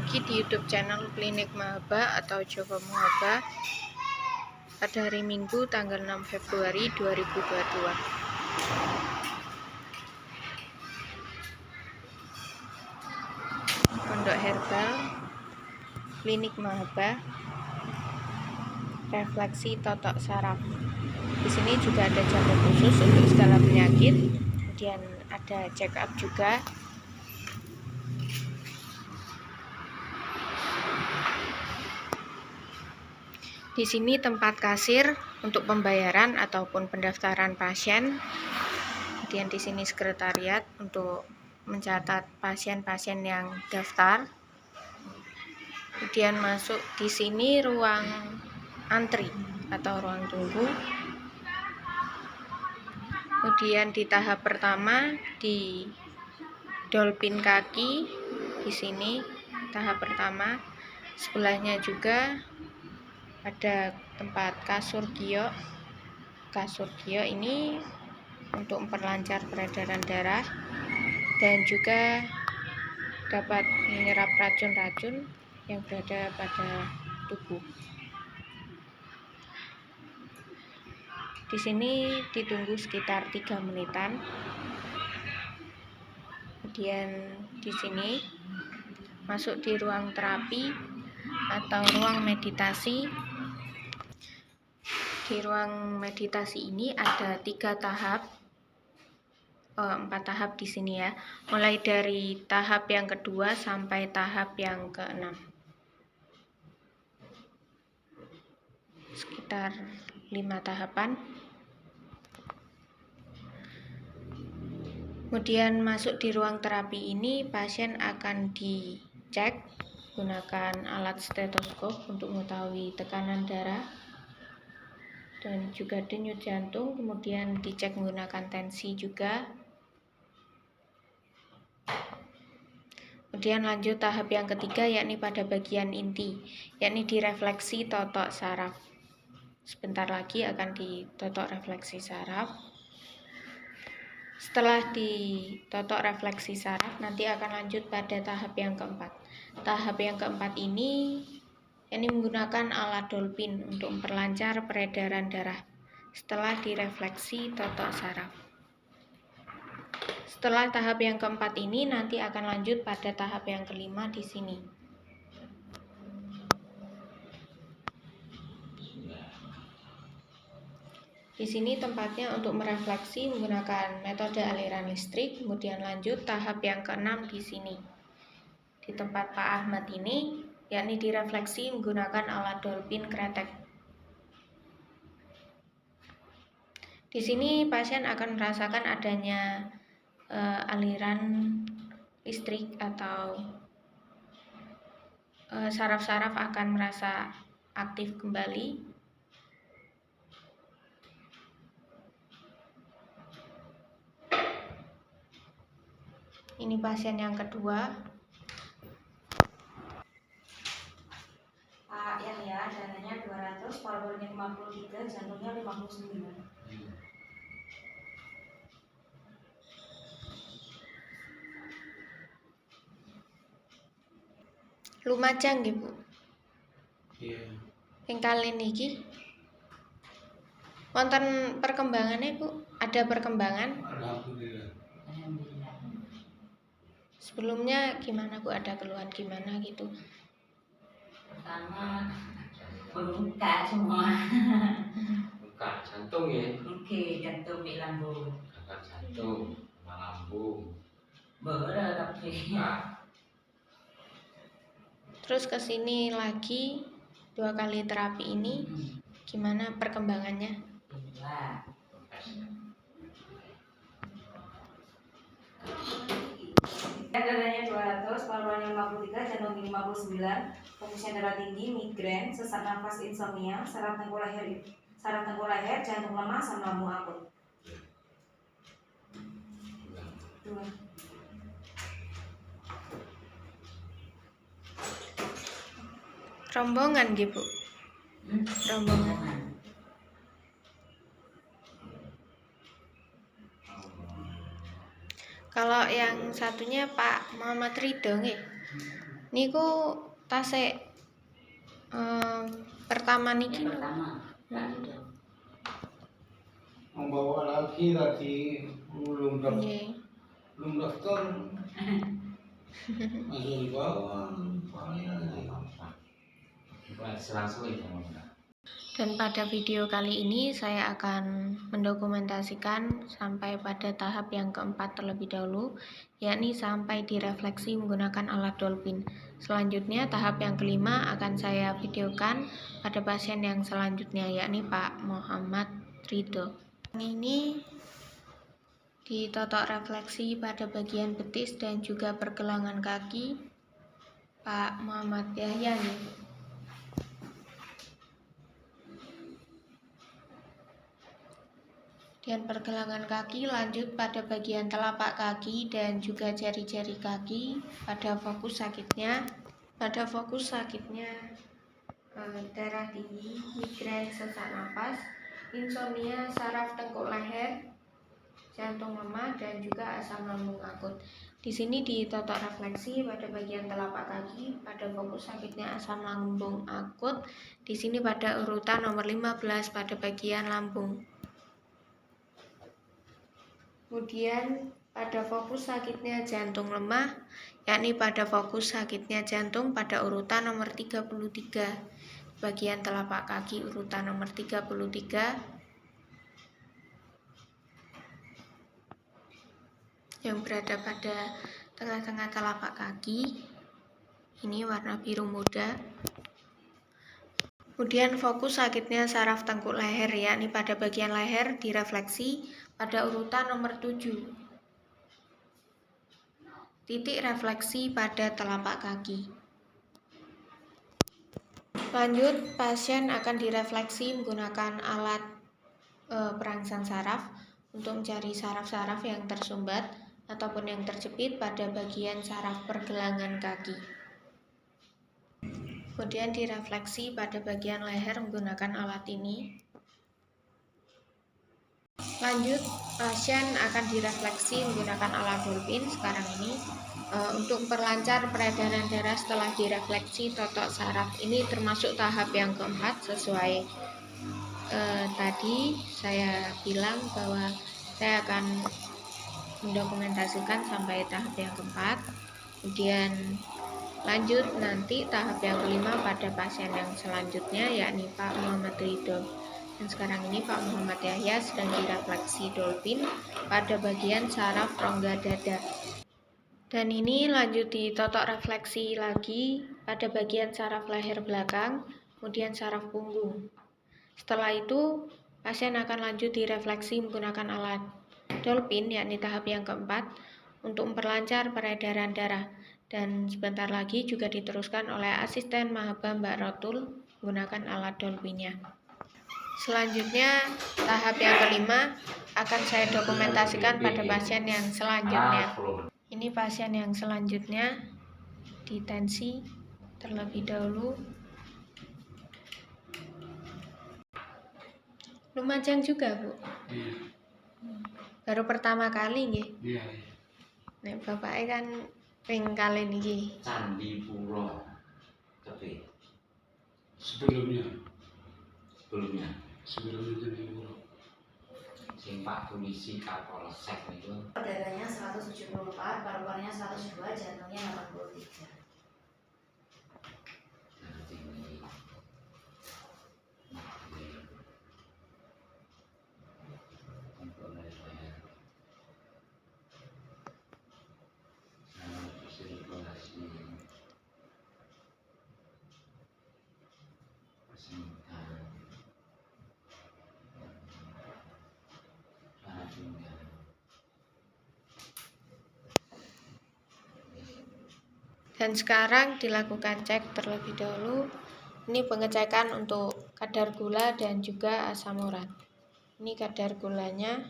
lagi di YouTube channel Klinik Mahaba atau Joko Mahaba pada hari Minggu tanggal 6 Februari 2022. Pondok Herbal Klinik Mahaba, refleksi totok saraf. Di sini juga ada jamu khusus untuk segala penyakit, kemudian ada check up juga. Di sini tempat kasir untuk pembayaran ataupun pendaftaran pasien. Kemudian di sini sekretariat untuk mencatat pasien-pasien yang daftar. Kemudian masuk di sini ruang antri atau ruang tunggu. Kemudian di tahap pertama di dolphin kaki, di sini tahap pertama. Sebelahnya juga ada tempat kasur giok. Kasur giok ini untuk memperlancar peredaran darah dan juga dapat menyerap racun-racun yang berada pada tubuh. Di sini ditunggu sekitar 3 menitan. Kemudian di sini masuk di ruang terapi atau ruang meditasi. Di ruang meditasi ini ada 4 tahap di sini ya. Mulai dari tahap yang kedua sampai tahap yang ke-6. Sekitar 5 tahapan. Kemudian masuk di ruang terapi ini, pasien akan dicek menggunakan alat stetoskop untuk mengetahui tekanan darah dan juga denyut jantung. Kemudian dicek menggunakan tensi juga. Kemudian lanjut tahap yang ketiga, yakni pada bagian inti, yakni direfleksi totok saraf. Sebentar lagi akan ditotok refleksi saraf. Setelah ditotok refleksi saraf, nanti akan lanjut pada tahap yang keempat. Tahap yang keempat ini menggunakan alat dolphin untuk memperlancar peredaran darah setelah direfleksi totok saraf. Setelah tahap yang keempat ini, nanti akan lanjut pada tahap yang kelima di sini. Di sini tempatnya untuk merefleksi menggunakan metode aliran listrik. Kemudian lanjut tahap yang ke-6 di sini. Di tempat Pak Ahmad ini, yakni direfleksi menggunakan alat dolphin kretek. Di sini pasien akan merasakan adanya aliran listrik atau saraf-saraf akan merasa aktif kembali. Ini pasien yang kedua. Pak Yahya, dananya 200, paru-parunya 53, jantungnya 59. Lumajang nggih, Bu? Iya. Yang kali niki wonten perkembangannya, Bu? Ada perkembangan? Alhamdulillah. Sebelumnya gimana, Bu? Ada keluhan gimana gitu? Pertama, bengkak semua. Bengkak jantung ya? Oke, jantung di lambung. Bengkak jantung, sama lambung. Berat tapi. Bengkak. Terus kesini lagi 2 kali terapi ini, gimana perkembangannya? Alhamdulillah. Dananya 200, paru-parunya 53, jantung 59, hembusnya darah tinggi, migrain, sesak nafas, insomnia, saraf tengkuk leher, jantung lemah, asam lambung akut. 2. Rombongan nggih, Bu? Rombongan. Kalau yang satunya Pak Muhammad Ridho nggih? Niku tasik pertama niki. Membawa lagi tadi belum Nggih. daftar masih di bawah Dan pada video kali ini saya akan mendokumentasikan sampai pada tahap yang keempat terlebih dahulu, yakni sampai direfleksi menggunakan alat dolphin. Selanjutnya tahap yang kelima akan saya videokan pada pasien yang selanjutnya, yakni Pak Muhammad Ridho. Ini ditotok refleksi pada bagian betis dan juga pergelangan kaki Pak Muhammad Yahya nih. Dan pergelangan kaki lanjut pada bagian telapak kaki dan juga jari-jari kaki pada fokus sakitnya. Pada fokus sakitnya darah tinggi, migrain, sesak napas, insomnia, saraf tengkuk leher, jantung lemah, dan juga asam lambung akut. Di sini ditotok refleksi pada bagian telapak kaki pada fokus sakitnya asam lambung akut. Di sini pada urutan nomor 15 pada bagian lambung. Kemudian pada fokus sakitnya jantung lemah, yakni pada fokus sakitnya jantung pada urutan nomor 33, bagian telapak kaki urutan nomor 33, yang berada pada tengah-tengah telapak kaki, ini warna biru muda. Kemudian fokus sakitnya saraf tengkuk leher, yakni pada bagian leher direfleksi pada urutan nomor 7. Titik refleksi pada telapak kaki. Lanjut, pasien akan direfleksi menggunakan alat perangsang saraf untuk mencari saraf-saraf yang tersumbat ataupun yang terjepit pada bagian saraf pergelangan kaki. Kemudian direfleksi pada bagian leher menggunakan alat ini. Lanjut, pasien akan direfleksi menggunakan alat dolphin sekarang ini untuk memperlancar peredaran darah setelah direfleksi totok saraf. Ini termasuk tahap yang keempat sesuai tadi saya bilang bahwa saya akan mendokumentasikan sampai tahap yang keempat. Kemudian lanjut nanti tahap yang kelima pada pasien yang selanjutnya, yakni Pak Muhammad Ridho. Dan sekarang ini Pak Muhammad Yahya sedang direfleksi dolphin pada bagian saraf rongga dada. Dan ini lanjut ditotok refleksi lagi pada bagian saraf leher belakang, kemudian saraf punggung. Setelah itu, pasien akan lanjut direfleksi menggunakan alat dolphin, yakni tahap yang keempat, untuk memperlancar peredaran darah. Dan sebentar lagi juga diteruskan oleh asisten Mahaba Mbak Rotul menggunakan alat dolphinnya. Selanjutnya, tahap yang kelima akan saya dokumentasikan pada pasien yang selanjutnya. Ini pasien yang selanjutnya, ditensi terlebih dahulu. Lumajang juga, Bu? Iya. Baru pertama kali nggih? Iya. Nek bapaknya kan ping kali niki. Candi Puro Kepe. Sebelumnya Candi Puro. Sing Pak Polisi Kapolsek itu. Darahnya 174, paru-parunya 102, jantungnya 83. Dan sekarang dilakukan cek terlebih dahulu. Ini pengecekan untuk kadar gula dan juga asam urat. Ini kadar gulanya.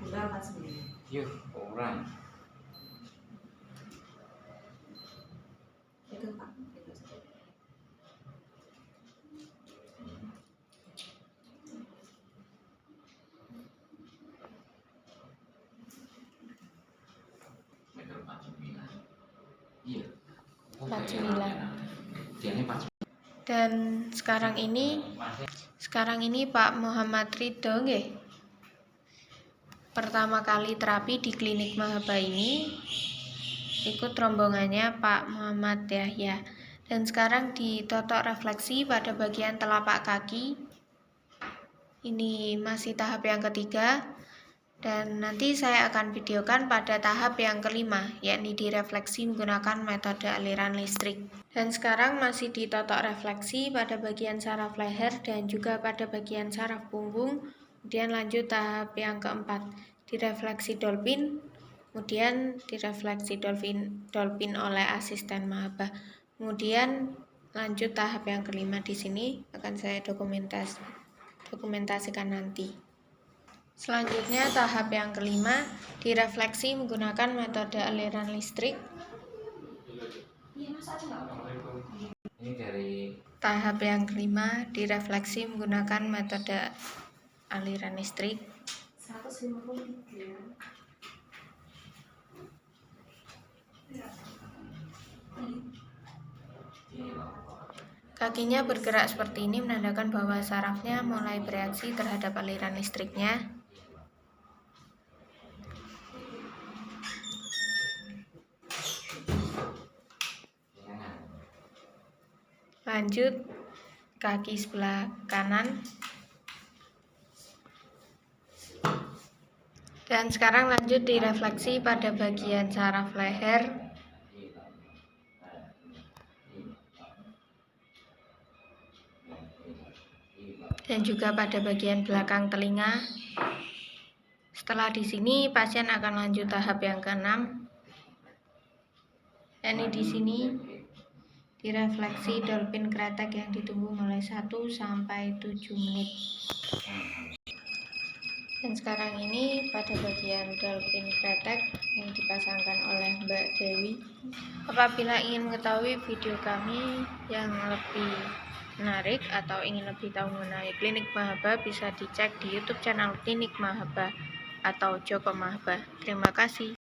Gula 49. Yuh, orang. 49. Dia ini 49. Dan sekarang ini Pak Muhammad Ridho nggih. Pertama kali terapi di klinik Mahaba ini ikut rombongannya Pak Muhammad Yahya. Dan sekarang ditotok refleksi pada bagian telapak kaki. Ini masih tahap yang ketiga. Dan nanti saya akan videokan pada tahap yang kelima, yakni direfleksi menggunakan metode aliran listrik. Dan sekarang masih ditotok refleksi pada bagian saraf leher dan juga pada bagian saraf punggung. Kemudian lanjut tahap yang keempat, direfleksi dolphin. Kemudian direfleksi dolphin oleh asisten Mahaba. Kemudian lanjut tahap yang kelima di sini akan saya dokumentasikan nanti. Selanjutnya tahap yang kelima, direfleksi menggunakan metode aliran listrik. Ini dari Tahap yang kelima, direfleksi menggunakan metode aliran listrik. 153. Kakinya bergerak seperti ini menandakan bahwa sarafnya mulai bereaksi terhadap aliran listriknya. Lanjut kaki sebelah kanan. Dan sekarang lanjut direfleksi pada bagian saraf leher. Dan juga pada bagian belakang telinga. Setelah di sini pasien akan lanjut tahap yang keenam. Yakni di sini direfleksi dolphin kretek yang ditunggu mulai 1 sampai 7 menit. Dan sekarang ini pada bagian dolphin kretek yang dipasangkan oleh Mbak Dewi. Apabila ingin mengetahui video kami yang lebih menarik atau ingin lebih tahu mengenai klinik Mahaba, bisa dicek di YouTube channel klinik Mahaba atau Joko Mahaba. Terima kasih.